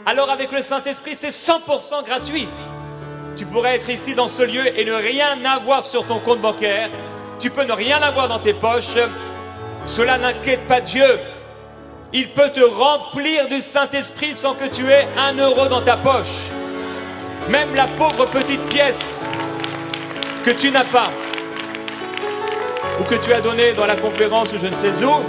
Alors avec le Saint-Esprit, c'est 100% gratuit. Tu pourrais être ici dans ce lieu et ne rien avoir sur ton compte bancaire. Tu peux ne rien avoir dans tes poches. Cela n'inquiète pas Dieu. Il peut te remplir du Saint-Esprit sans que tu aies 1 euro dans ta poche. Même la pauvre petite pièce que tu n'as pas, ou que tu as donnée dans la conférence ou je ne sais où,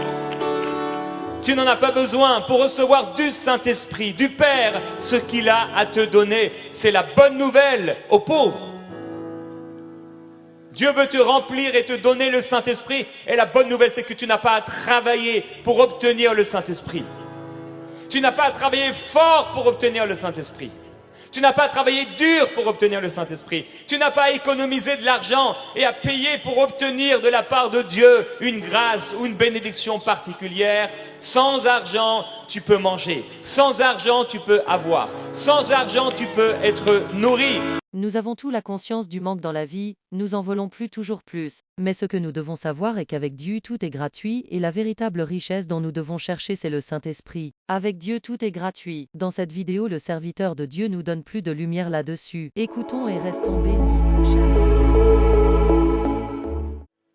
tu n'en as pas besoin pour recevoir du Saint-Esprit, du Père, ce qu'il a à te donner. C'est la bonne nouvelle aux pauvres. Dieu veut te remplir et te donner le Saint-Esprit. Et la bonne nouvelle, c'est que tu n'as pas à travailler pour obtenir le Saint-Esprit. Tu n'as pas à travailler fort pour obtenir le Saint-Esprit. Tu n'as pas à travailler dur pour obtenir le Saint-Esprit. Tu n'as pas à économiser de l'argent et à payer pour obtenir de la part de Dieu une grâce ou une bénédiction particulière. Sans argent, tu peux manger. Sans argent, tu peux avoir. Sans argent, tu peux être nourri. Nous avons tous la conscience du manque dans la vie, nous en voulons plus toujours plus. Mais ce que nous devons savoir est qu'avec Dieu tout est gratuit et la véritable richesse dont nous devons chercher c'est le Saint-Esprit. Avec Dieu tout est gratuit. Dans cette vidéo le serviteur de Dieu nous donne plus de lumière là-dessus. Écoutons et restons bénis.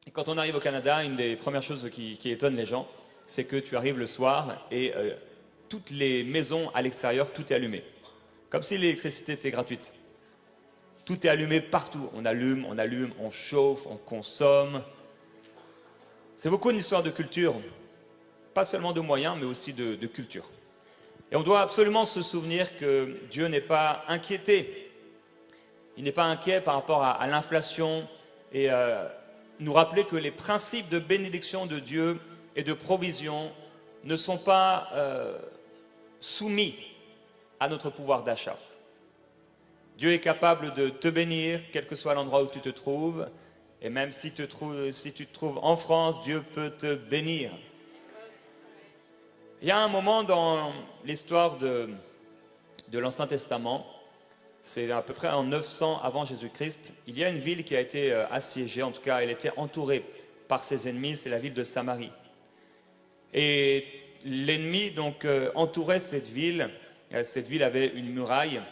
Et quand on arrive au Canada, une des premières choses qui étonne les gens, c'est que tu arrives le soir et toutes les maisons à l'extérieur, tout est allumé. Comme si l'électricité était gratuite. Tout est allumé partout. On allume, on chauffe, on consomme. C'est beaucoup une histoire de culture. Pas seulement de moyens, mais aussi de culture. Et on doit absolument se souvenir que Dieu n'est pas inquiété. Il n'est pas inquiet par rapport à l'inflation et nous rappeler que les principes de bénédiction de Dieu et de provision ne sont pas soumis à notre pouvoir d'achat. Dieu est capable de te bénir, quel que soit l'endroit où tu te trouves. Et même si tu te trouves en France, Dieu peut te bénir. Il y a un moment dans l'histoire de l'Ancien Testament, c'est à peu près en 900 avant Jésus-Christ, il y a une ville qui a été assiégée, en tout cas elle était entourée par ses ennemis, c'est la ville de Samarie. Et l'ennemi donc entourait cette ville avait une muraille.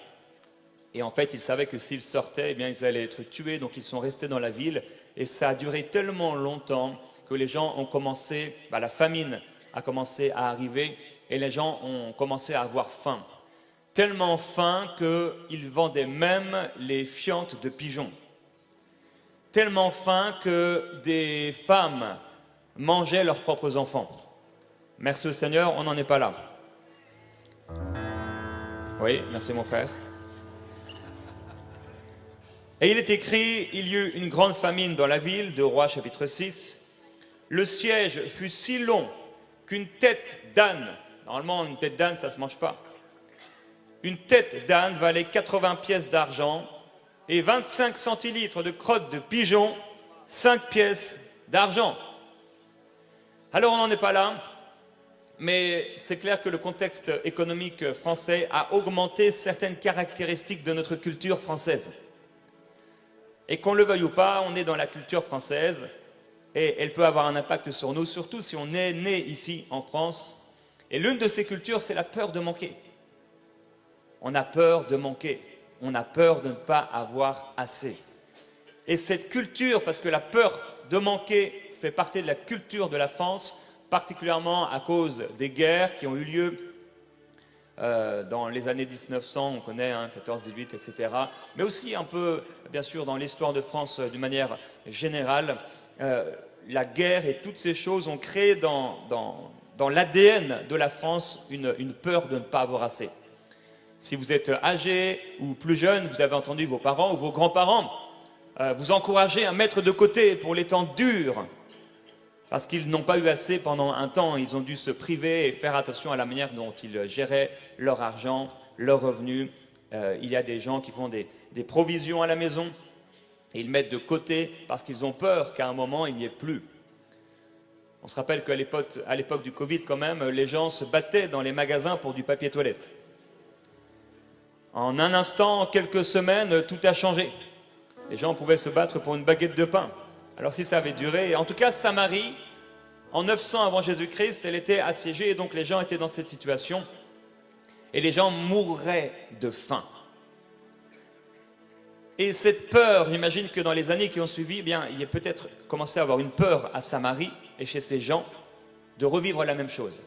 Et en fait, ils savaient que s'ils sortaient, eh bien, ils allaient être tués. Donc, ils sont restés dans la ville. Et ça a duré tellement longtemps que les gens ont commencé, la famine a commencé à arriver et les gens ont commencé à avoir faim. Tellement faim qu'ils vendaient même les fientes de pigeons. Tellement faim que des femmes mangeaient leurs propres enfants. Merci au Seigneur, on n'en est pas là. Oui, merci mon frère. Et il est écrit, il y eut une grande famine dans la ville, de Rois chapitre 6. Le siège fut si long qu'une tête d'âne, normalement une tête d'âne ça ne se mange pas, une tête d'âne valait 80 pièces d'argent et 25 centilitres de crottes de pigeon, 5 pièces d'argent. Alors on n'en est pas là, mais c'est clair que le contexte économique français a augmenté certaines caractéristiques de notre culture française. Et qu'on le veuille ou pas, on est dans la culture française et elle peut avoir un impact sur nous, surtout si on est né ici en France. Et l'une de ces cultures, c'est la peur de manquer. On a peur de manquer, on a peur de ne pas avoir assez. Et cette culture, parce que la peur de manquer fait partie de la culture de la France, particulièrement à cause des guerres qui ont eu lieu dans les années 1900, on connaît, 14-18, etc. Mais aussi un peu, bien sûr, dans l'histoire de France d'une manière générale, la guerre et toutes ces choses ont créé dans l'ADN de la France une peur de ne pas avoir assez. Si vous êtes âgé ou plus jeune, vous avez entendu vos parents ou vos grands-parents vous encourager à mettre de côté pour les temps durs, parce qu'ils n'ont pas eu assez pendant un temps, ils ont dû se priver et faire attention à la manière dont ils géraient leur argent, leurs revenus. Il y a des gens qui font des provisions à la maison, et ils mettent de côté parce qu'ils ont peur qu'à un moment il n'y ait plus. On se rappelle qu'à l'époque du Covid quand même, les gens se battaient dans les magasins pour du papier toilette. En un instant, en quelques semaines, tout a changé. Les gens pouvaient se battre pour une baguette de pain. Alors si ça avait duré, en tout cas Samarie, en 900 avant Jésus-Christ, elle était assiégée et donc les gens étaient dans cette situation. Et les gens mourraient de faim. Et cette peur, j'imagine que dans les années qui ont suivi, eh bien, il y a peut-être commencé à avoir une peur à Samarie et chez ces gens de revivre la même chose.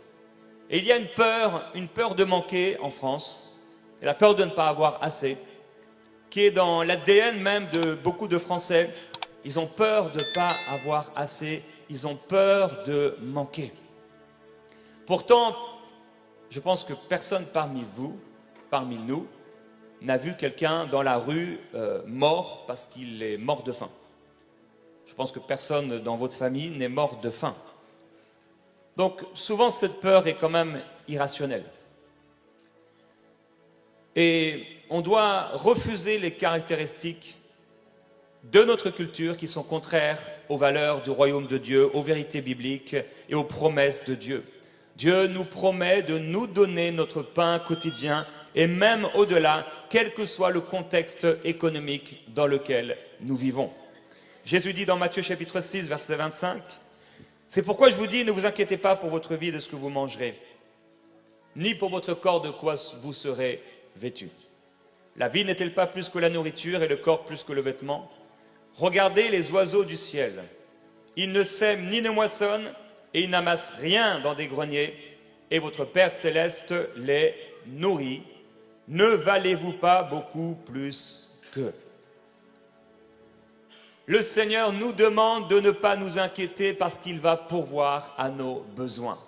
Et il y a une peur de manquer en France, la peur de ne pas avoir assez, qui est dans l'ADN même de beaucoup de Français. Ils ont peur de ne pas avoir assez, ils ont peur de manquer. Pourtant, je pense que personne parmi vous, parmi nous, n'a vu quelqu'un dans la rue mort parce qu'il est mort de faim. Je pense que personne dans votre famille n'est mort de faim. Donc souvent cette peur est quand même irrationnelle. Et on doit refuser les caractéristiques de notre culture qui sont contraires aux valeurs du royaume de Dieu, aux vérités bibliques et aux promesses de Dieu. Dieu nous promet de nous donner notre pain quotidien et même au-delà, quel que soit le contexte économique dans lequel nous vivons. Jésus dit dans Matthieu chapitre 6, verset 25, « C'est pourquoi je vous dis, ne vous inquiétez pas pour votre vie de ce que vous mangerez, ni pour votre corps de quoi vous serez vêtus. La vie n'est-elle pas plus que la nourriture et le corps plus que le vêtement? Regardez les oiseaux du ciel. Ils ne sèment ni ne moissonnent et ils n'amassent rien dans des greniers, et votre Père céleste les nourrit. Ne valez-vous pas beaucoup plus qu'eux? » Le Seigneur nous demande de ne pas nous inquiéter parce qu'il va pourvoir à nos besoins.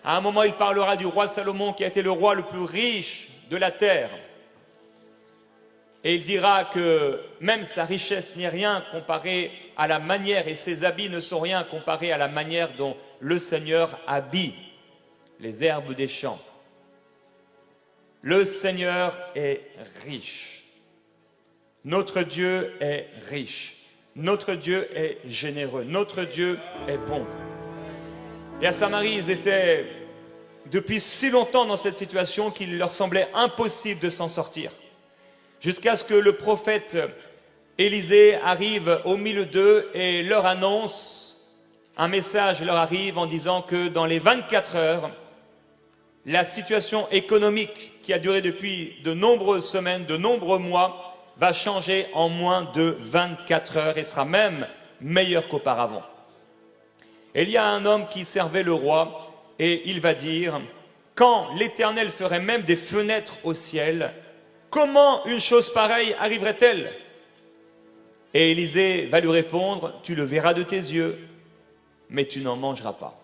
À un moment, il parlera du roi Salomon qui a été le roi le plus riche de la terre. Et il dira que même sa richesse n'est rien comparé à la manière, et ses habits ne sont rien comparés à la manière dont le Seigneur habille les herbes des champs. Le Seigneur est riche. Notre Dieu est riche. Notre Dieu est généreux. Notre Dieu est bon. Et à Samarie, ils étaient depuis si longtemps dans cette situation qu'il leur semblait impossible de s'en sortir. Jusqu'à ce que le prophète Élisée arrive au milieu d'eux et leur annonce, un message leur arrive en disant que dans les 24 heures, la situation économique qui a duré depuis de nombreuses semaines, de nombreux mois, va changer en moins de 24 heures et sera même meilleure qu'auparavant. Et il y a un homme qui servait le roi et il va dire, quand l'Éternel ferait même des fenêtres au ciel, comment une chose pareille arriverait-elle? Et Élisée va lui répondre, tu le verras de tes yeux, mais tu n'en mangeras pas.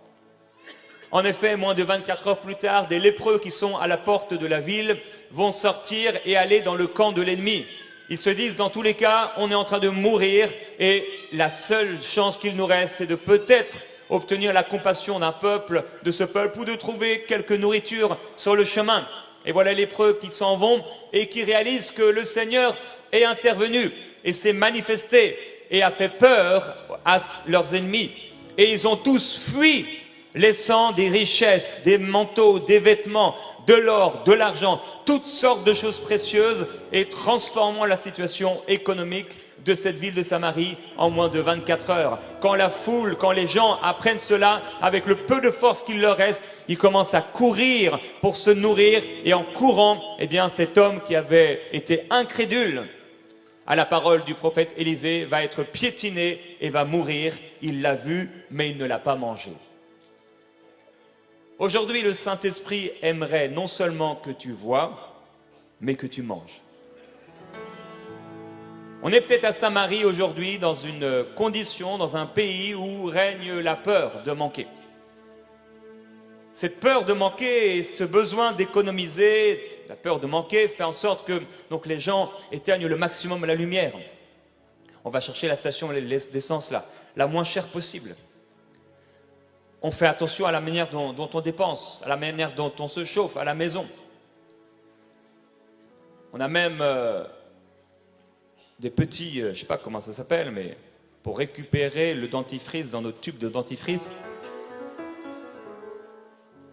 En effet, moins de 24 heures plus tard, des lépreux qui sont à la porte de la ville vont sortir et aller dans le camp de l'ennemi. Ils se disent, dans tous les cas, on est en train de mourir et la seule chance qu'il nous reste, c'est de peut-être obtenir la compassion d'un peuple, de ce peuple, ou de trouver quelque nourriture sur le chemin. Et voilà les lépreux qui s'en vont et qui réalisent que le Seigneur est intervenu et s'est manifesté et a fait peur à leurs ennemis. Et ils ont tous fui, laissant des richesses, des manteaux, des vêtements, de l'or, de l'argent, toutes sortes de choses précieuses et transformant la situation économique de cette ville de Samarie en moins de 24 heures. Quand la foule, quand les gens apprennent cela, avec le peu de force qu'il leur reste, ils commencent à courir pour se nourrir et en courant, eh bien cet homme qui avait été incrédule à la parole du prophète Élisée va être piétiné et va mourir. Il l'a vu, mais il ne l'a pas mangé. Aujourd'hui, le Saint-Esprit aimerait non seulement que tu vois, mais que tu manges. On est peut-être à Samarie aujourd'hui dans une condition, dans un pays où règne la peur de manquer. Cette peur de manquer et ce besoin d'économiser, la peur de manquer fait en sorte que donc, les gens éteignent le maximum la lumière. On va chercher la station d'essence la moins chère possible. On fait attention à la manière dont on dépense, à la manière dont on se chauffe à la maison. On a même des petits, je ne sais pas comment ça s'appelle, mais pour récupérer le dentifrice dans nos tubes de dentifrice.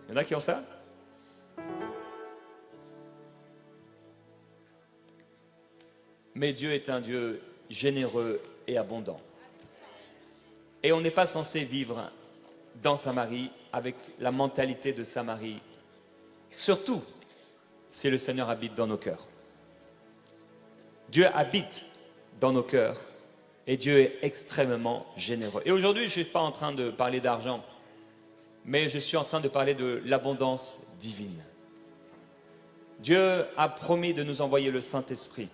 Il y en a qui ont ça? Mais Dieu est un Dieu généreux et abondant. Et on n'est pas censé vivre dans Samarie avec la mentalité de Samarie. Surtout si le Seigneur habite dans nos cœurs. Dieu habite dans nos cœurs et Dieu est extrêmement généreux. Et aujourd'hui, je ne suis pas en train de parler d'argent, mais je suis en train de parler de l'abondance divine. Dieu a promis de nous envoyer le Saint-Esprit.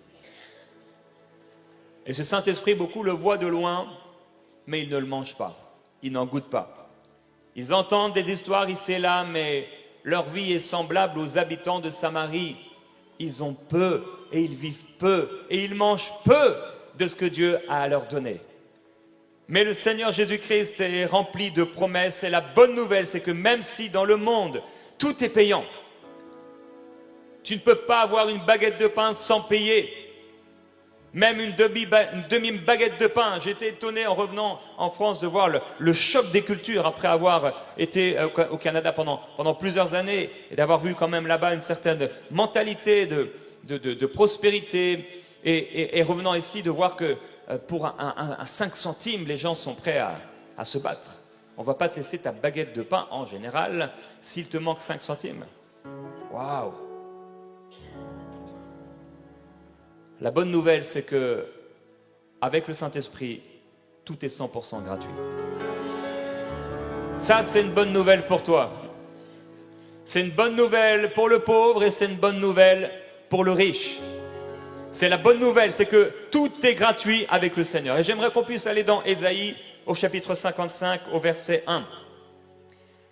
Et ce Saint-Esprit, beaucoup le voient de loin, mais ils ne le mangent pas, ils n'en goûtent pas. Ils entendent des histoires ici et là, mais leur vie est semblable aux habitants de Samarie. Ils ont peu et ils vivent peu et ils mangent peu de ce que Dieu a à leur donner. Mais le Seigneur Jésus-Christ est rempli de promesses et la bonne nouvelle, c'est que même si dans le monde, tout est payant, tu ne peux pas avoir une baguette de pain sans payer. Même une demi-baguette de pain. J'ai été étonné en revenant en France de voir le choc des cultures après avoir été au Canada pendant plusieurs années et d'avoir vu quand même là-bas une certaine mentalité de prospérité et revenant ici de voir que pour un 5 centimes, les gens sont prêts à se battre. On ne va pas te laisser ta baguette de pain en général s'il te manque 5 centimes. Waouh! La bonne nouvelle, c'est que avec le Saint-Esprit, tout est 100% gratuit. Ça, c'est une bonne nouvelle pour toi. C'est une bonne nouvelle pour le pauvre et c'est une bonne nouvelle pour le riche. C'est la bonne nouvelle, c'est que tout est gratuit avec le Seigneur. Et j'aimerais qu'on puisse aller dans Ésaïe au chapitre 55, au verset 1.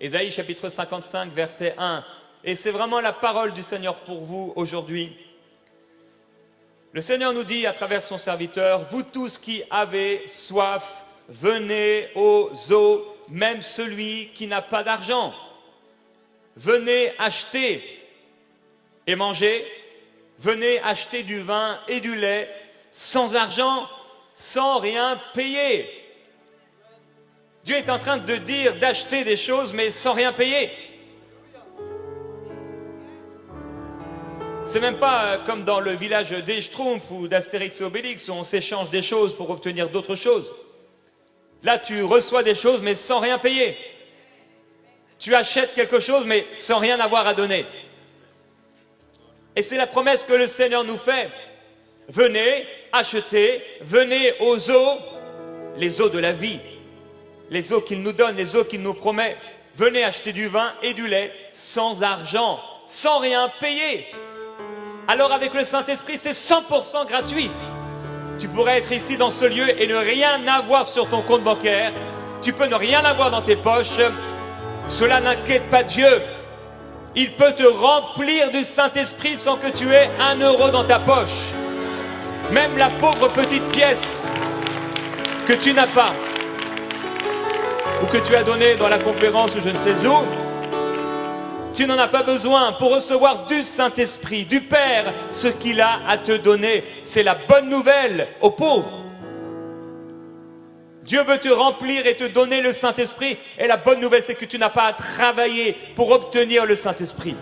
Ésaïe chapitre 55, verset 1. Et c'est vraiment la parole du Seigneur pour vous aujourd'hui. Le Seigneur nous dit à travers son serviteur, vous tous qui avez soif, venez aux eaux, même celui qui n'a pas d'argent. Venez acheter et manger, venez acheter du vin et du lait, sans argent, sans rien payer. Dieu est en train de dire d'acheter des choses, mais sans rien payer. C'est même pas comme dans le village des Schtroumpfs ou d'Astérix et Obélix où on s'échange des choses pour obtenir d'autres choses. Là, tu reçois des choses mais sans rien payer. Tu achètes quelque chose mais sans rien avoir à donner. Et c'est la promesse que le Seigneur nous fait. Venez acheter, venez aux eaux, les eaux de la vie, les eaux qu'il nous donne, les eaux qu'il nous promet. Venez acheter du vin et du lait sans argent, sans rien payer. Alors avec le Saint-Esprit, c'est 100% gratuit. Tu pourrais être ici dans ce lieu et ne rien avoir sur ton compte bancaire. Tu peux ne rien avoir dans tes poches. Cela n'inquiète pas Dieu. Il peut te remplir du Saint-Esprit sans que tu aies 1 euro dans ta poche. Même la pauvre petite pièce que tu n'as pas ou que tu as donnée dans la conférence ou je ne sais où, tu n'en as pas besoin pour recevoir du Saint-Esprit, du Père, ce qu'il a à te donner. C'est la bonne nouvelle aux pauvres. Dieu veut te remplir et te donner le Saint-Esprit. Et la bonne nouvelle, c'est que tu n'as pas à travailler pour obtenir le Saint-Esprit.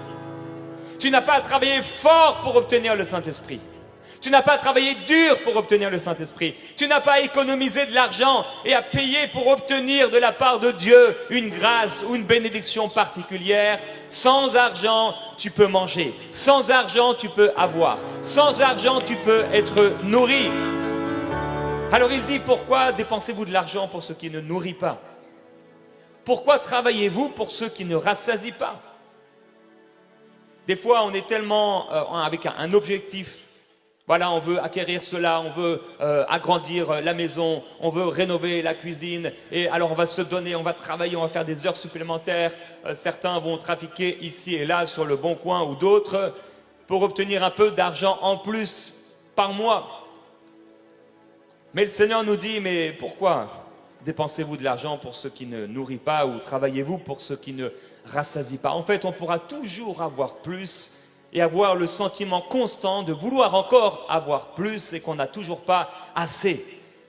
Tu n'as pas à travailler fort pour obtenir le Saint-Esprit. Tu n'as pas à travailler dur pour obtenir le Saint-Esprit. Tu n'as pas à économiser de l'argent et à payer pour obtenir de la part de Dieu une grâce ou une bénédiction particulière. Sans argent, tu peux manger. Sans argent, tu peux avoir. Sans argent, tu peux être nourri. Alors il dit, pourquoi dépensez-vous de l'argent pour ce qui ne nourrit pas? Pourquoi travaillez-vous pour ceux qui ne rassasient pas? Des fois, on est tellement avec un objectif. Voilà, on veut acquérir cela, on veut agrandir la maison, on veut rénover la cuisine. Et alors on va se donner, on va travailler, on va faire des heures supplémentaires. Certains vont trafiquer ici et là sur le Bon Coin ou d'autres pour obtenir un peu d'argent en plus par mois. Mais le Seigneur nous dit, mais pourquoi dépensez-vous de l'argent pour ceux qui ne nourrissent pas ou travaillez-vous pour ceux qui ne rassasient pas? En fait, on pourra toujours avoir plus et avoir le sentiment constant de vouloir encore avoir plus et qu'on n'a toujours pas assez.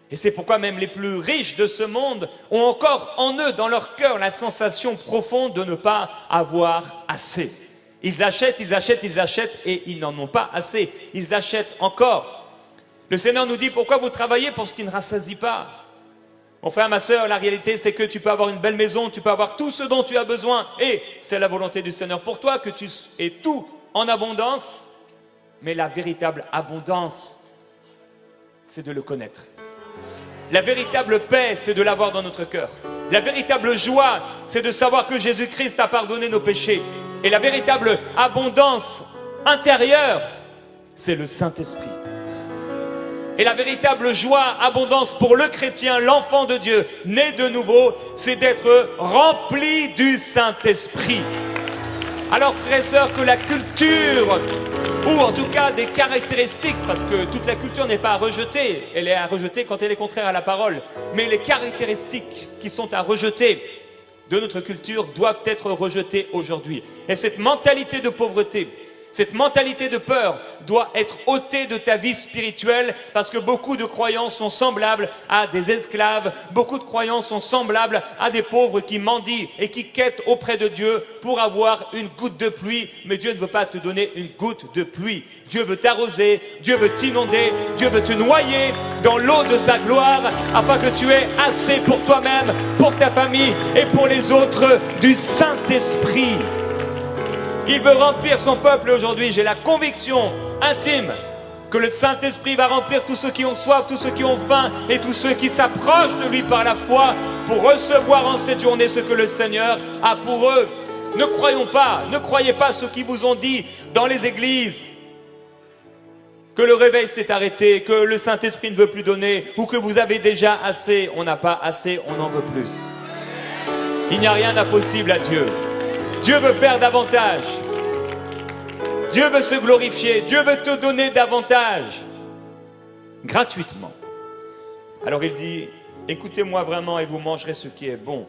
Et c'est pourquoi même les plus riches de ce monde ont encore en eux, dans leur cœur, la sensation profonde de ne pas avoir assez. Ils achètent, ils achètent, ils achètent et ils n'en ont pas assez. Ils achètent encore. Le Seigneur nous dit, pourquoi vous travaillez pour ce qui ne rassasie pas? Mon frère, ma sœur, la réalité c'est que tu peux avoir une belle maison, tu peux avoir tout ce dont tu as besoin et c'est la volonté du Seigneur pour toi que tu aies tout en abondance, mais la véritable abondance, c'est de le connaître. La véritable paix, c'est de l'avoir dans notre cœur. La véritable joie, c'est de savoir que Jésus-Christ a pardonné nos péchés. Et la véritable abondance intérieure, c'est le Saint-Esprit. Et la véritable joie, abondance pour le chrétien, l'enfant de Dieu, né de nouveau, c'est d'être rempli du Saint-Esprit. Alors, frères et sœurs, que la culture, ou en tout cas des caractéristiques, parce que toute la culture n'est pas à rejeter, elle est à rejeter quand elle est contraire à la parole, mais les caractéristiques qui sont à rejeter de notre culture doivent être rejetées aujourd'hui. Et cette mentalité de pauvreté, cette mentalité de peur doit être ôtée de ta vie spirituelle parce que beaucoup de croyants sont semblables à des esclaves, beaucoup de croyants sont semblables à des pauvres qui mendient et qui quêtent auprès de Dieu pour avoir une goutte de pluie. Mais Dieu ne veut pas te donner une goutte de pluie. Dieu veut t'arroser, Dieu veut t'inonder, Dieu veut te noyer dans l'eau de sa gloire afin que tu aies assez pour toi-même, pour ta famille et pour les autres du Saint-Esprit. Il veut remplir son peuple aujourd'hui. J'ai la conviction intime que le Saint-Esprit va remplir tous ceux qui ont soif, tous ceux qui ont faim et tous ceux qui s'approchent de lui par la foi pour recevoir en cette journée ce que le Seigneur a pour eux. Ne croyez pas ce qu'ils vous ont dit dans les églises, que le réveil s'est arrêté, que le Saint-Esprit ne veut plus donner ou que vous avez déjà assez. On n'a pas assez, on en veut plus. Il n'y a rien d'impossible à Dieu. Dieu veut faire davantage. Dieu veut se glorifier. Dieu veut te donner davantage. Gratuitement. Alors il dit, écoutez-moi vraiment et vous mangerez ce qui est bon.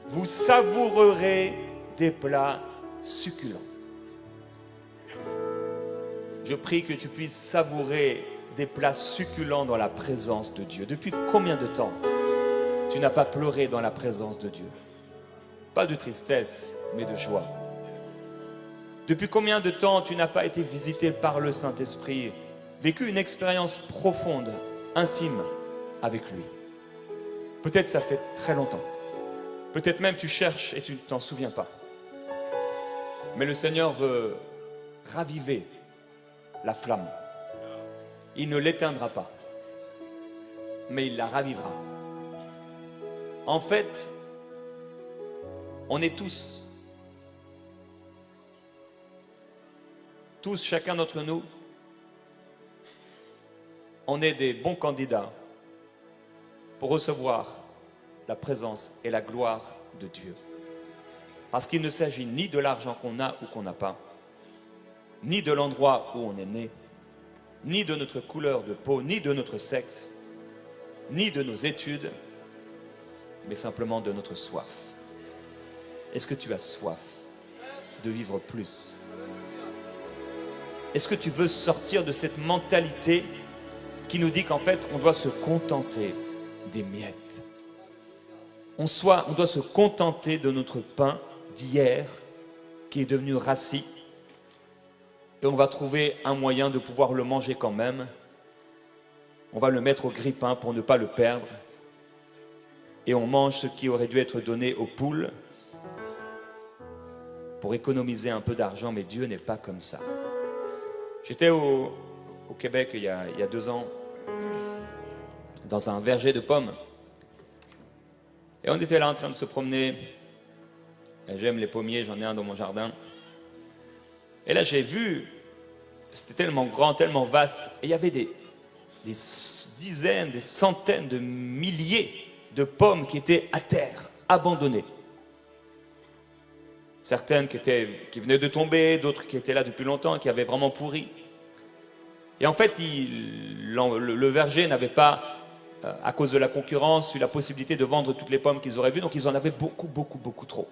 Vous savourerez des plats succulents. Je prie que tu puisses savourer des plats succulents dans la présence de Dieu. Depuis combien de temps tu n'as pas pleuré dans la présence de Dieu? Pas de tristesse, mais de joie. Depuis combien de temps tu n'as pas été visité par le Saint-Esprit, vécu une expérience profonde, intime avec lui? Peut-être ça fait très longtemps. Peut-être même tu cherches et tu ne t'en souviens pas. Mais le Seigneur veut raviver la flamme. Il ne l'éteindra pas, mais il la ravivera. En fait, on est tous, chacun d'entre nous, on est des bons candidats pour recevoir la présence et la gloire de Dieu. Parce qu'il ne s'agit ni de l'argent qu'on a ou qu'on n'a pas, ni de l'endroit où on est né, ni de notre couleur de peau, ni de notre sexe, ni de nos études, mais simplement de notre soif. Est-ce que tu as soif de vivre plus? Est-ce que tu veux sortir de cette mentalité qui nous dit qu'en fait, on doit se contenter des miettes? On doit se contenter de notre pain d'hier qui est devenu rassis et on va trouver un moyen de pouvoir le manger quand même. On va le mettre au grille-pain pour ne pas le perdre et on mange ce qui aurait dû être donné aux poules pour économiser un peu d'argent, mais Dieu n'est pas comme ça. J'étais au Québec il y a 2 ans, dans un verger de pommes. Et on était là en train de se promener. J'aime les pommiers, j'en ai un dans mon jardin. Et là j'ai vu, c'était tellement grand, tellement vaste, et il y avait des dizaines, des centaines de milliers de pommes qui étaient à terre, abandonnées. Certaines qui venaient de tomber, d'autres qui étaient là depuis longtemps, qui avaient vraiment pourri. Et en fait, le verger n'avait pas, à cause de la concurrence, eu la possibilité de vendre toutes les pommes qu'ils auraient vues, donc ils en avaient beaucoup trop.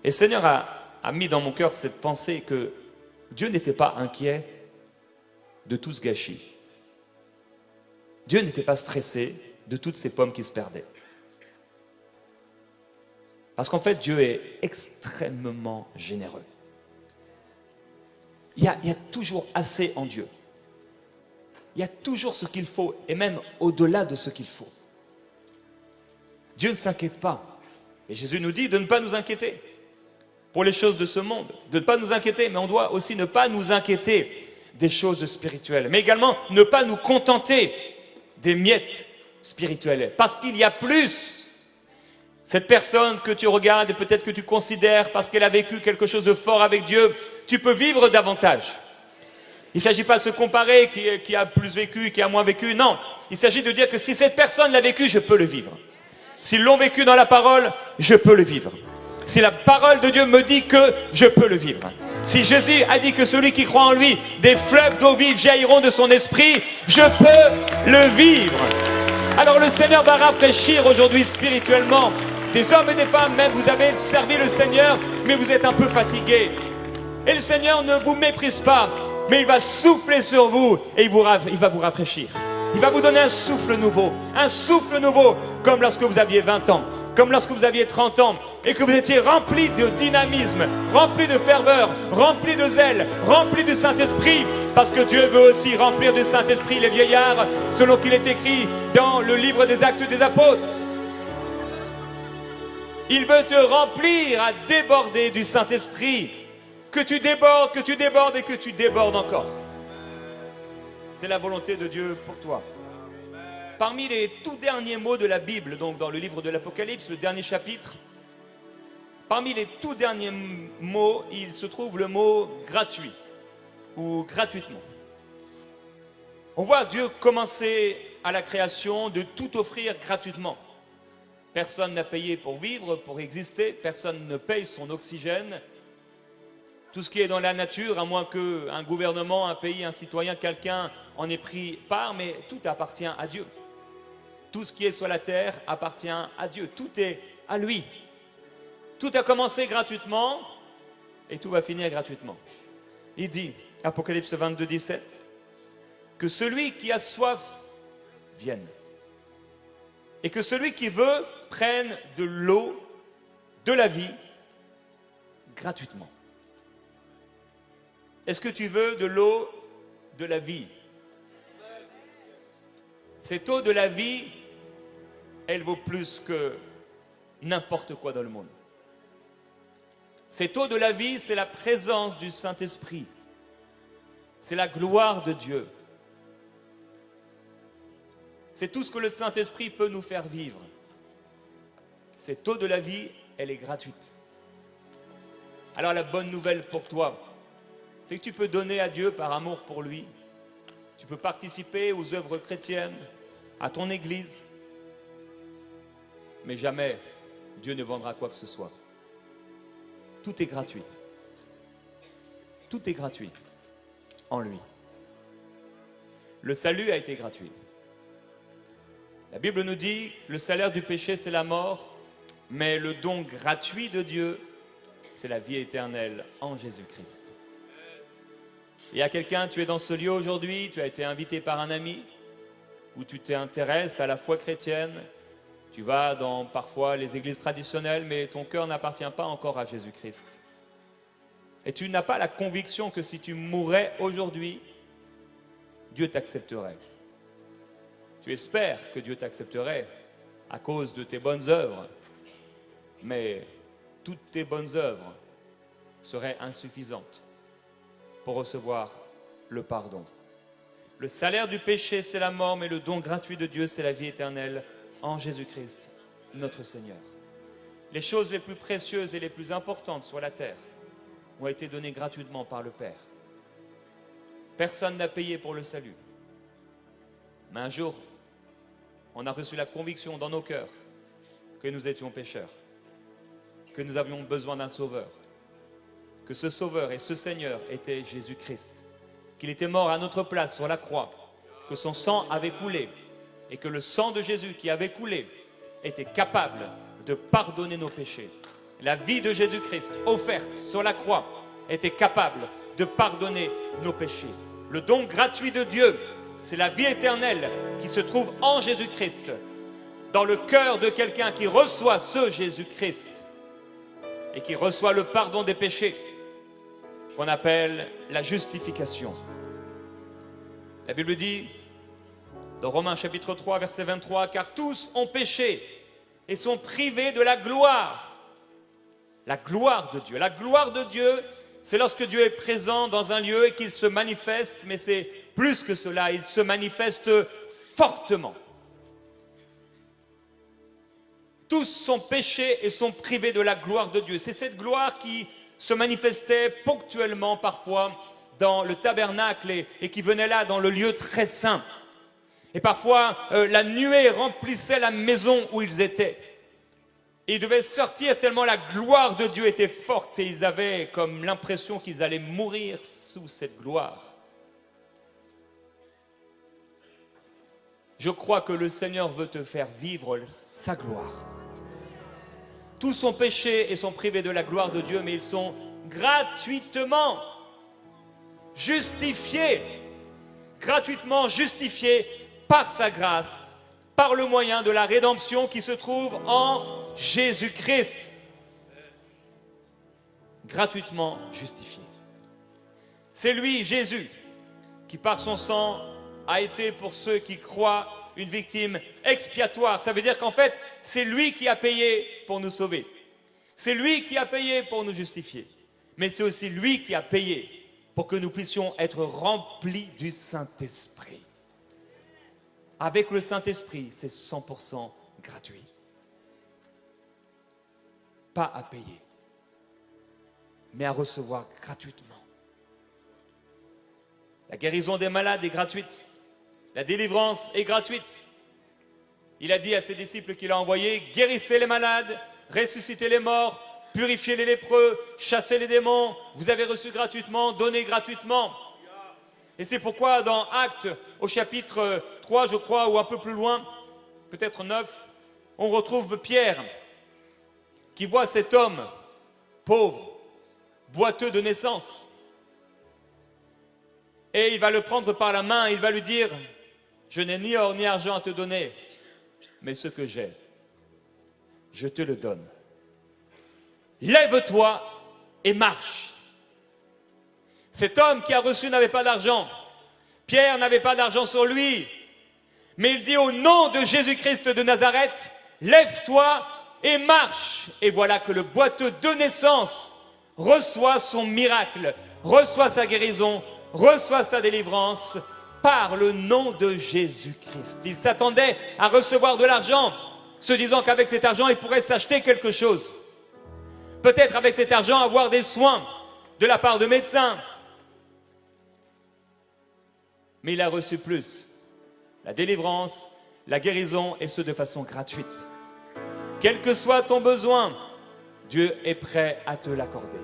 Et le Seigneur a mis dans mon cœur cette pensée que Dieu n'était pas inquiet de tout ce gâchis. Dieu n'était pas stressé de toutes ces pommes qui se perdaient. Parce qu'en fait, Dieu est extrêmement généreux. Il y a toujours assez en Dieu. Il y a toujours ce qu'il faut, et même au-delà de ce qu'il faut. Dieu ne s'inquiète pas. Et Jésus nous dit de ne pas nous inquiéter. pour les choses de ce monde, de ne pas nous inquiéter, mais on doit aussi ne pas nous inquiéter des choses spirituelles, mais également ne pas nous contenter des miettes spirituelles, parce qu'il y a plus. Cette personne que tu regardes et peut-être que tu considères parce qu'elle a vécu quelque chose de fort avec Dieu, tu peux vivre davantage. Il ne s'agit pas de se comparer qui a plus vécu, qui a moins vécu, non. Il s'agit de dire que si cette personne l'a vécu, je peux le vivre. S'ils l'ont vécu dans la parole, je peux le vivre. Si la parole de Dieu me dit que je peux le vivre. Si Jésus a dit que celui qui croit en lui, des fleuves d'eau vive jailliront de son esprit, je peux le vivre. Alors le Seigneur va rafraîchir aujourd'hui spirituellement. Des hommes et des femmes, même vous avez servi le Seigneur, mais vous êtes un peu fatigués. Et le Seigneur ne vous méprise pas, mais il va souffler sur vous et il va vous rafraîchir. Il va vous donner un souffle nouveau, comme lorsque vous aviez 20 ans, comme lorsque vous aviez 30 ans, et que vous étiez rempli de dynamisme, rempli de ferveur, rempli de zèle, rempli du Saint-Esprit, parce que Dieu veut aussi remplir du Saint-Esprit les vieillards, selon qu'il est écrit dans le livre des Actes des Apôtres. Il veut te remplir à déborder du Saint-Esprit, que tu débordes et que tu débordes encore. C'est la volonté de Dieu pour toi. Parmi les tout derniers mots de la Bible, donc dans le livre de l'Apocalypse, le dernier chapitre, parmi les tout derniers mots, il se trouve le mot gratuit ou gratuitement. On voit Dieu commencer à la création de tout offrir gratuitement. Personne n'a payé pour vivre, pour exister, personne ne paye son oxygène. Tout ce qui est dans la nature, à moins qu'un gouvernement, un pays, un citoyen, quelqu'un en ait pris part, mais tout appartient à Dieu. Tout ce qui est sur la terre appartient à Dieu. Tout est à lui. Tout a commencé gratuitement et tout va finir gratuitement. Il dit, Apocalypse 22, 17, que celui qui a soif vienne. Et que celui qui veut prenne de l'eau de la vie gratuitement. Est-ce que tu veux de l'eau de la vie? Cette eau de la vie, elle vaut plus que n'importe quoi dans le monde. Cette eau de la vie, c'est la présence du Saint-Esprit. C'est la gloire de Dieu. C'est tout ce que le Saint-Esprit peut nous faire vivre. Cette eau de la vie, elle est gratuite. Alors la bonne nouvelle pour toi, c'est que tu peux donner à Dieu par amour pour lui. Tu peux participer aux œuvres chrétiennes, à ton église. Mais jamais Dieu ne vendra quoi que ce soit. Tout est gratuit. Tout est gratuit en lui. Le salut a été gratuit. La Bible nous dit, le salaire du péché, c'est la mort, mais le don gratuit de Dieu, c'est la vie éternelle en Jésus-Christ. Il y a quelqu'un, tu es dans ce lieu aujourd'hui, tu as été invité par un ami, ou tu t'intéresses à la foi chrétienne, tu vas dans parfois les églises traditionnelles, mais ton cœur n'appartient pas encore à Jésus-Christ. Et tu n'as pas la conviction que si tu mourais aujourd'hui, Dieu t'accepterait. Tu espères que Dieu t'accepterait à cause de tes bonnes œuvres, mais toutes tes bonnes œuvres seraient insuffisantes pour recevoir le pardon. Le salaire du péché, c'est la mort, mais le don gratuit de Dieu, c'est la vie éternelle en Jésus-Christ, notre Seigneur. Les choses les plus précieuses et les plus importantes sur la terre ont été données gratuitement par le Père. Personne n'a payé pour le salut. Mais un jour, on a reçu la conviction dans nos cœurs que nous étions pécheurs, que nous avions besoin d'un sauveur, que ce sauveur et ce Seigneur était Jésus-Christ, qu'il était mort à notre place sur la croix, que son sang avait coulé et que le sang de Jésus qui avait coulé était capable de pardonner nos péchés. La vie de Jésus-Christ offerte sur la croix était capable de pardonner nos péchés. Le don gratuit de Dieu, c'est la vie éternelle qui se trouve en Jésus-Christ, dans le cœur de quelqu'un qui reçoit ce Jésus-Christ et qui reçoit le pardon des péchés, qu'on appelle la justification. La Bible dit, dans Romains chapitre 3, verset 23, « Car tous ont péché et sont privés de la gloire la gloire de Dieu. La gloire de Dieu, c'est lorsque Dieu est présent dans un lieu et qu'il se manifeste, mais c'est plus que cela, il se manifeste fortement. Tous sont péchés et sont privés de la gloire de Dieu. C'est cette gloire qui se manifestait ponctuellement parfois dans le tabernacle et qui venait là dans le lieu très saint. Et parfois, la nuée remplissait la maison où ils étaient. Et ils devaient sortir tellement la gloire de Dieu était forte et ils avaient comme l'impression qu'ils allaient mourir sous cette gloire. Je crois que le Seigneur veut te faire vivre sa gloire. Tous sont péchés et sont privés de la gloire de Dieu, mais ils sont gratuitement justifiés par sa grâce, par le moyen de la rédemption qui se trouve en Jésus-Christ. Gratuitement justifié. C'est lui, Jésus, qui par son sang a été pour ceux qui croient une victime expiatoire. Ça veut dire qu'en fait, c'est lui qui a payé pour nous sauver. C'est lui qui a payé pour nous justifier. Mais c'est aussi lui qui a payé pour que nous puissions être remplis du Saint-Esprit. Avec le Saint-Esprit, c'est 100% gratuit. Pas à payer, mais à recevoir gratuitement. La guérison des malades est gratuite. La délivrance est gratuite. Il a dit à ses disciples qu'il a envoyés, guérissez les malades, ressuscitez les morts, purifiez les lépreux, chassez les démons. Vous avez reçu gratuitement, donnez gratuitement. Et c'est pourquoi dans Actes, au chapitre 3, je crois, ou un peu plus loin, peut-être 9, on retrouve Pierre, qui voit cet homme pauvre, boiteux de naissance. Et il va le prendre par la main, il va lui dire, je n'ai ni or ni argent à te donner, mais ce que j'ai, je te le donne. Lève-toi et marche. Cet homme qui a reçu n'avait pas d'argent. Pierre n'avait pas d'argent sur lui. Mais il dit au nom de Jésus-Christ de Nazareth, lève-toi et marche. Et voilà que le boiteux de naissance reçoit son miracle, reçoit sa guérison, reçoit sa délivrance par le nom de Jésus-Christ. Il s'attendait à recevoir de l'argent, se disant qu'avec cet argent, il pourrait s'acheter quelque chose. Peut-être avec cet argent avoir des soins de la part de médecins. Mais il a reçu plus. La délivrance, la guérison et ce de façon gratuite. Quel que soit ton besoin, Dieu est prêt à te l'accorder.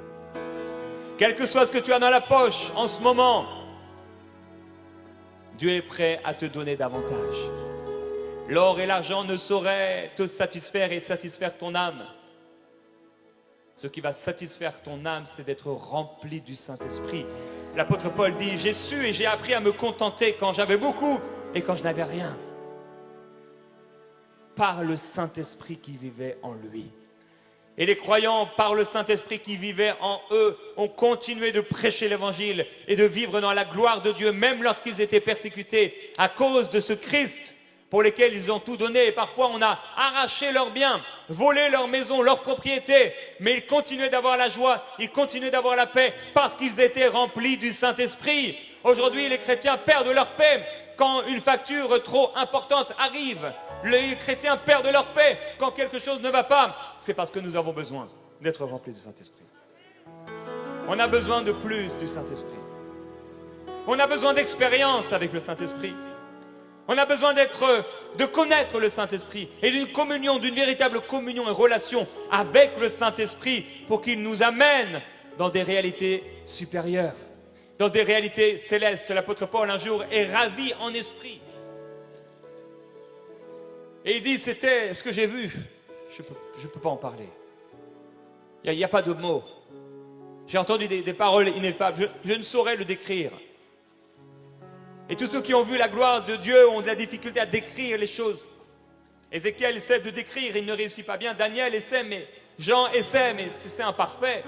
Quel que soit ce que tu as dans la poche en ce moment, Dieu est prêt à te donner davantage. L'or et l'argent ne sauraient te satisfaire et satisfaire ton âme. Ce qui va satisfaire ton âme, c'est d'être rempli du Saint-Esprit. L'apôtre Paul dit, j'ai su et j'ai appris à me contenter quand j'avais beaucoup et quand je n'avais rien. Par le Saint-Esprit qui vivait en lui. Et les croyants, par le Saint-Esprit qui vivait en eux, ont continué de prêcher l'Évangile et de vivre dans la gloire de Dieu, même lorsqu'ils étaient persécutés à cause de ce Christ pour lesquels ils ont tout donné. Et parfois, on a arraché leurs biens, volé leurs maisons, leurs propriétés, mais ils continuaient d'avoir la joie, ils continuaient d'avoir la paix parce qu'ils étaient remplis du Saint-Esprit. Aujourd'hui, les chrétiens perdent leur paix quand une facture trop importante arrive. Les chrétiens perdent leur paix quand quelque chose ne va pas. C'est parce que nous avons besoin d'être remplis du Saint-Esprit. On a besoin de plus du Saint-Esprit. On a besoin d'expérience avec le Saint-Esprit. On a besoin de connaître le Saint-Esprit et d'une communion, d'une véritable communion et relation avec le Saint-Esprit pour qu'il nous amène dans des réalités supérieures, dans des réalités célestes. L'apôtre Paul un jour est ravi en esprit. Et il dit, c'était ce que j'ai vu. Je peux pas en parler. Il n'y a pas de mots. J'ai entendu des paroles ineffables. Je ne saurais le décrire. Et tous ceux qui ont vu la gloire de Dieu ont de la difficulté à décrire les choses. Ézéchiel essaie de décrire, il ne réussit pas bien. Daniel essaie, mais Jean essaie, mais c'est imparfait.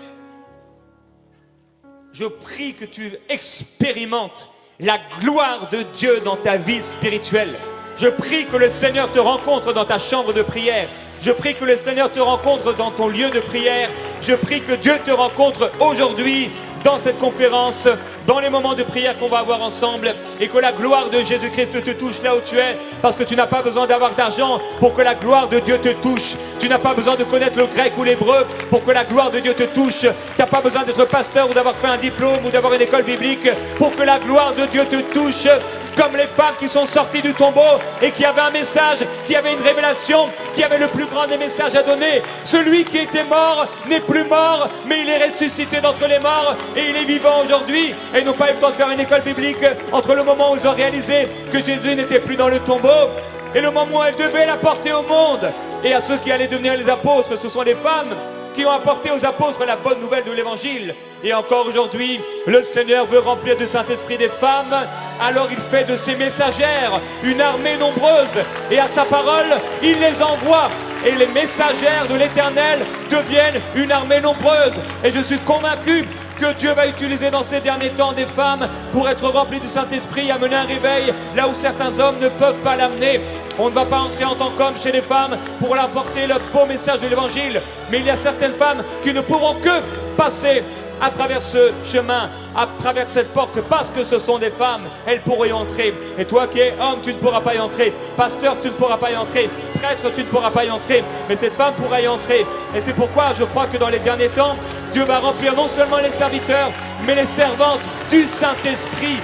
Je prie que tu expérimentes la gloire de Dieu dans ta vie spirituelle. Je prie que le Seigneur te rencontre dans ta chambre de prière. Je prie que le Seigneur te rencontre dans ton lieu de prière Je prie que Dieu te rencontre aujourd'hui dans cette conférence, dans les moments de prière qu'on va avoir ensemble, et que la gloire de Jésus-Christ te touche là où tu es, parce que tu n'as pas besoin d'avoir d'argent pour que la gloire de Dieu te touche. Tu n'as pas besoin de connaître le grec ou l'hébreu pour que la gloire de Dieu te touche. Tu n'as pas besoin d'être pasteur ou d'avoir fait un diplôme ou d'avoir une école biblique pour que la gloire de Dieu te touche. Comme les femmes qui sont sorties du tombeau et qui avaient un message, qui avaient une révélation, qui avaient le plus grand des messages à donner. Celui qui était mort n'est plus mort, mais il est ressuscité d'entre les morts et il est vivant aujourd'hui. Et ils n'ont pas eu le temps de faire une école biblique entre le moment où ils ont réalisé que Jésus n'était plus dans le tombeau et le moment où elles devaient l'apporter au monde. Et à ceux qui allaient devenir les apôtres, ce sont les femmes qui ont apporté aux apôtres la bonne nouvelle de l'évangile. Et encore aujourd'hui, le Seigneur veut remplir du Saint-Esprit des femmes. Alors il fait de ses messagères une armée nombreuse. Et à sa parole, il les envoie. Et les messagères de l'Éternel deviennent une armée nombreuse. Et je suis convaincu que Dieu va utiliser dans ces derniers temps des femmes pour être remplis du Saint-Esprit, amener un réveil là où certains hommes ne peuvent pas l'amener. On ne va pas entrer en tant qu'homme chez les femmes pour leur apporter le beau message de l'Évangile. Mais il y a certaines femmes qui ne pourront que passer à travers ce chemin, à travers cette porte, parce que ce sont des femmes, elles pourront y entrer. Et toi qui es homme, tu ne pourras pas y entrer. Pasteur, tu ne pourras pas y entrer. Prêtre, tu ne pourras pas y entrer. Mais cette femme pourra y entrer. Et c'est pourquoi je crois que dans les derniers temps, Dieu va remplir non seulement les serviteurs, mais les servantes du Saint-Esprit.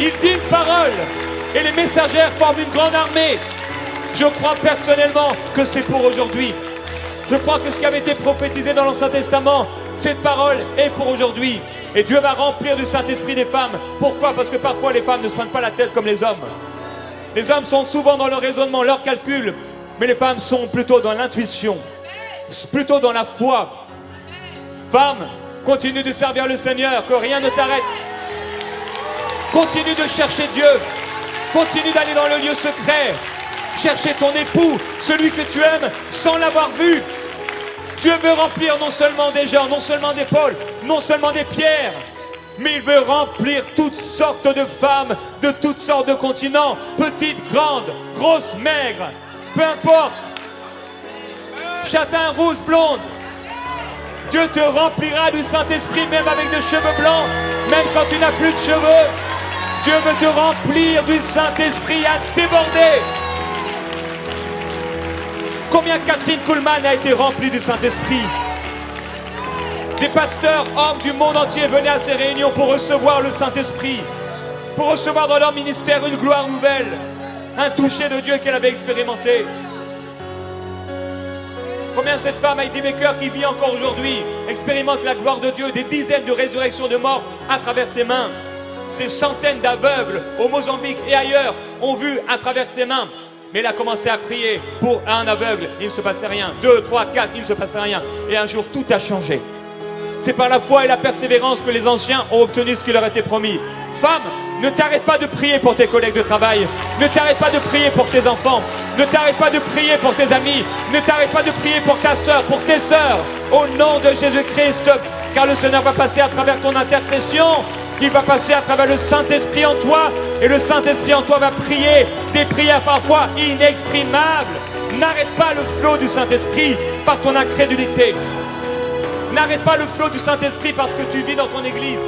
Il dit une parole, et les messagères forment une grande armée. Je crois personnellement que c'est pour aujourd'hui. Je crois que ce qui avait été prophétisé dans l'Ancien Testament, cette parole est pour aujourd'hui. Et Dieu va remplir du Saint-Esprit des femmes. Pourquoi? Parce que parfois les femmes ne se prennent pas la tête comme les hommes. Les hommes sont souvent dans leur raisonnement, leur calcul. Mais les femmes sont plutôt dans l'intuition, plutôt dans la foi. Femmes, continue de servir le Seigneur, que rien ne t'arrête. Continue de chercher Dieu. Continue d'aller dans le lieu secret. Chercher ton époux, celui que tu aimes, sans l'avoir vu. Dieu veut remplir non seulement des gens, non seulement d'épaules, non seulement des pierres, mais il veut remplir toutes sortes de femmes, de toutes sortes de continents, petites, grandes, grosses, maigres, peu importe, châtain, rousse, blonde. Dieu te remplira du Saint-Esprit même avec des cheveux blancs, même quand tu n'as plus de cheveux. Dieu veut te remplir du Saint-Esprit à déborder. Combien Catherine Kuhlman a été remplie du Saint-Esprit? Des pasteurs, hommes du monde entier venaient à ces réunions pour recevoir le Saint-Esprit, pour recevoir dans leur ministère une gloire nouvelle, un toucher de Dieu qu'elle avait expérimenté. Combien cette femme, Heidi Baker, qui vit encore aujourd'hui, expérimente la gloire de Dieu, des dizaines de résurrections de morts à travers ses mains. Des centaines d'aveugles au Mozambique et ailleurs ont vu à travers ses mains. Mais elle a commencé à prier pour un aveugle, il ne se passait rien. 2, 3, 4, il ne se passait rien. Et un jour, tout a changé. C'est par la foi et la persévérance que les anciens ont obtenu ce qui leur était promis. Femme, ne t'arrête pas de prier pour tes collègues de travail. Ne t'arrête pas de prier pour tes enfants. Ne t'arrête pas de prier pour tes amis. Ne t'arrête pas de prier pour ta soeur, pour tes sœurs. Au nom de Jésus-Christ, car le Seigneur va passer à travers ton intercession. Il va passer à travers le Saint-Esprit en toi. Et le Saint-Esprit en toi va prier des prières parfois inexprimables. N'arrête pas le flot du Saint-Esprit par ton incrédulité. N'arrête pas le flot du Saint-Esprit parce que tu vis dans ton église.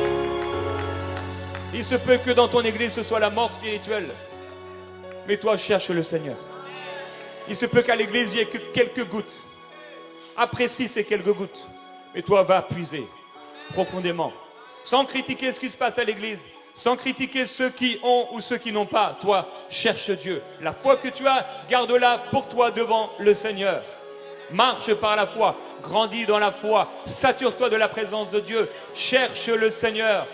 Il se peut que dans ton église ce soit la mort spirituelle. Mais toi cherche le Seigneur. Il se peut qu'à l'église il n'y ait que quelques gouttes. Apprécie ces quelques gouttes. Mais toi va puiser profondément. Sans critiquer ce qui se passe à l'église. Sans critiquer ceux qui ont ou ceux qui n'ont pas. Toi, cherche Dieu. La foi que tu as, garde-la pour toi devant le Seigneur. Marche par la foi. Grandis dans la foi. Sature-toi de la présence de Dieu. Cherche le Seigneur.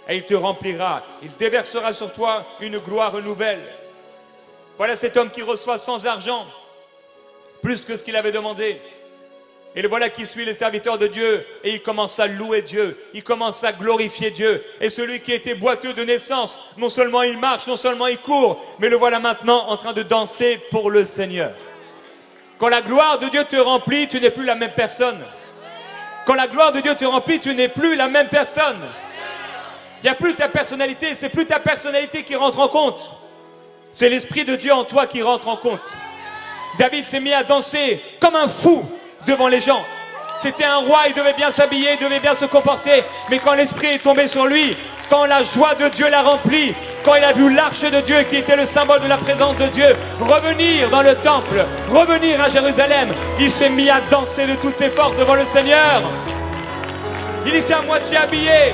Et il te remplira. Il déversera sur toi une gloire nouvelle. Voilà cet homme qui reçoit sans argent plus que ce qu'il avait demandé. Et le voilà qui suit les serviteurs de Dieu et il commence à louer Dieu, il commence à glorifier Dieu. Et celui qui était boiteux de naissance, non seulement il marche, non seulement il court, mais le voilà maintenant en train de danser pour le Seigneur. Quand la gloire de Dieu te remplit, tu n'es plus la même personne. Quand la gloire de Dieu te remplit, tu n'es plus la même personne. Il n'y a plus ta personnalité, c'est plus ta personnalité qui rentre en compte. C'est l'Esprit de Dieu en toi qui rentre en compte. David s'est mis à danser comme un fou devant les gens. C'était un roi, il devait bien s'habiller, il devait bien se comporter. Mais quand l'Esprit est tombé sur lui, quand la joie de Dieu l'a rempli, quand il a vu l'arche de Dieu qui était le symbole de la présence de Dieu revenir dans le temple, revenir à Jérusalem, il s'est mis à danser de toutes ses forces devant le Seigneur. Il était à moitié habillé.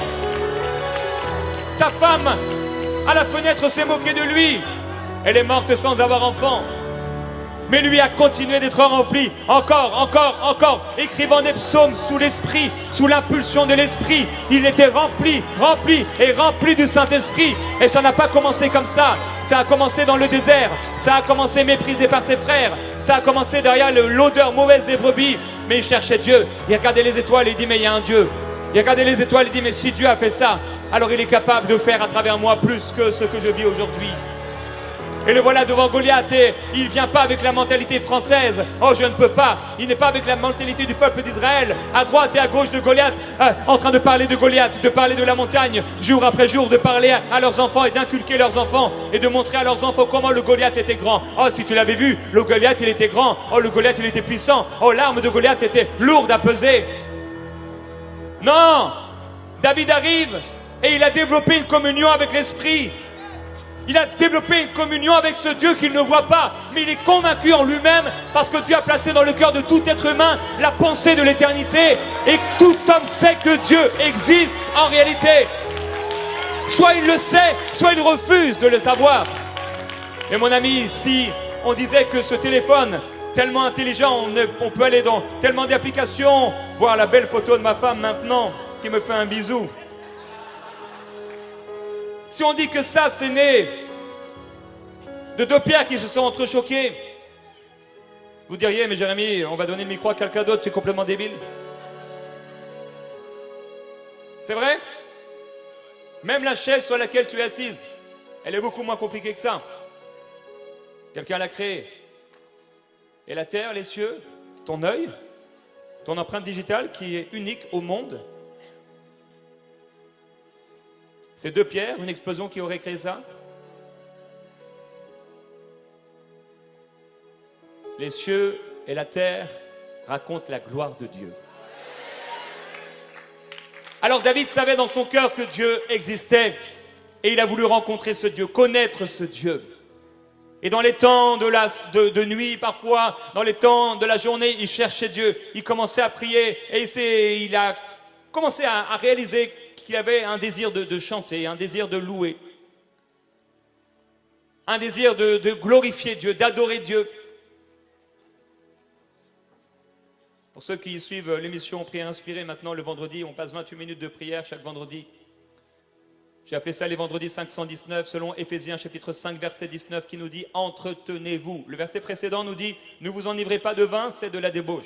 Sa femme, à la fenêtre, s'est moquée de lui. Elle est morte sans avoir enfant. Mais lui a continué d'être rempli, encore, écrivant des psaumes sous l'esprit, sous l'impulsion de l'esprit. Il était rempli du Saint-Esprit. Et ça n'a pas commencé comme ça. Ça a commencé dans le désert. Ça a commencé méprisé par ses frères. Ça a commencé derrière l'odeur mauvaise des brebis. Mais il cherchait Dieu. Il regardait les étoiles et il dit, mais il y a un Dieu. Il regardait les étoiles et il dit, mais si Dieu a fait ça, alors il est capable de faire à travers moi plus que ce que je vis aujourd'hui. Et le voilà devant Goliath et il ne vient pas avec la mentalité française. Oh, je ne peux pas. Il n'est pas avec la mentalité du peuple d'Israël, à droite et à gauche de Goliath, en train de parler de Goliath, de parler de la montagne, jour après jour, de parler à leurs enfants et d'inculquer leurs enfants et de montrer à leurs enfants comment le Goliath était grand. Oh, si tu l'avais vu, le Goliath, il était grand. Oh, le Goliath, il était puissant. Oh, l'arme de Goliath était lourde à peser. Non! David arrive et il a développé une communion avec l'Esprit. Il a développé une communion avec ce Dieu qu'il ne voit pas, mais il est convaincu en lui-même parce que Dieu a placé dans le cœur de tout être humain la pensée de l'éternité et tout homme sait que Dieu existe en réalité. Soit il le sait, soit il refuse de le savoir. Et mon ami, si on disait que ce téléphone tellement intelligent, on peut aller dans tellement d'applications, voir la belle photo de ma femme maintenant qui me fait un bisou. Si on dit que ça, c'est né de deux pierres qui se sont entrechoquées, vous diriez, mais Jérémy, on va donner le micro à quelqu'un d'autre, tu es complètement débile. C'est vrai? Même la chaise sur laquelle tu es assise, elle est beaucoup moins compliquée que ça. Quelqu'un l'a créée. Et la terre, les cieux, ton œil, ton empreinte digitale qui est unique au monde, c'est deux pierres, une explosion qui aurait créé ça. Les cieux et la terre racontent la gloire de Dieu. Alors David savait dans son cœur que Dieu existait et il a voulu rencontrer ce Dieu, connaître ce Dieu. Et dans les temps de nuit parfois, dans les temps de la journée, il cherchait Dieu, il commençait à prier et il a commencé à réaliser qu'il avait un désir de chanter, un désir de louer, un désir de glorifier Dieu, d'adorer Dieu. Pour ceux qui suivent l'émission Prière inspirée, maintenant le vendredi, on passe 28 minutes de prière chaque vendredi. J'ai appelé ça les vendredis 519 selon Éphésiens chapitre 5 verset 19 qui nous dit « Entretenez-vous ». Le verset précédent nous dit « Ne vous enivrez pas de vin, c'est de la débauche ».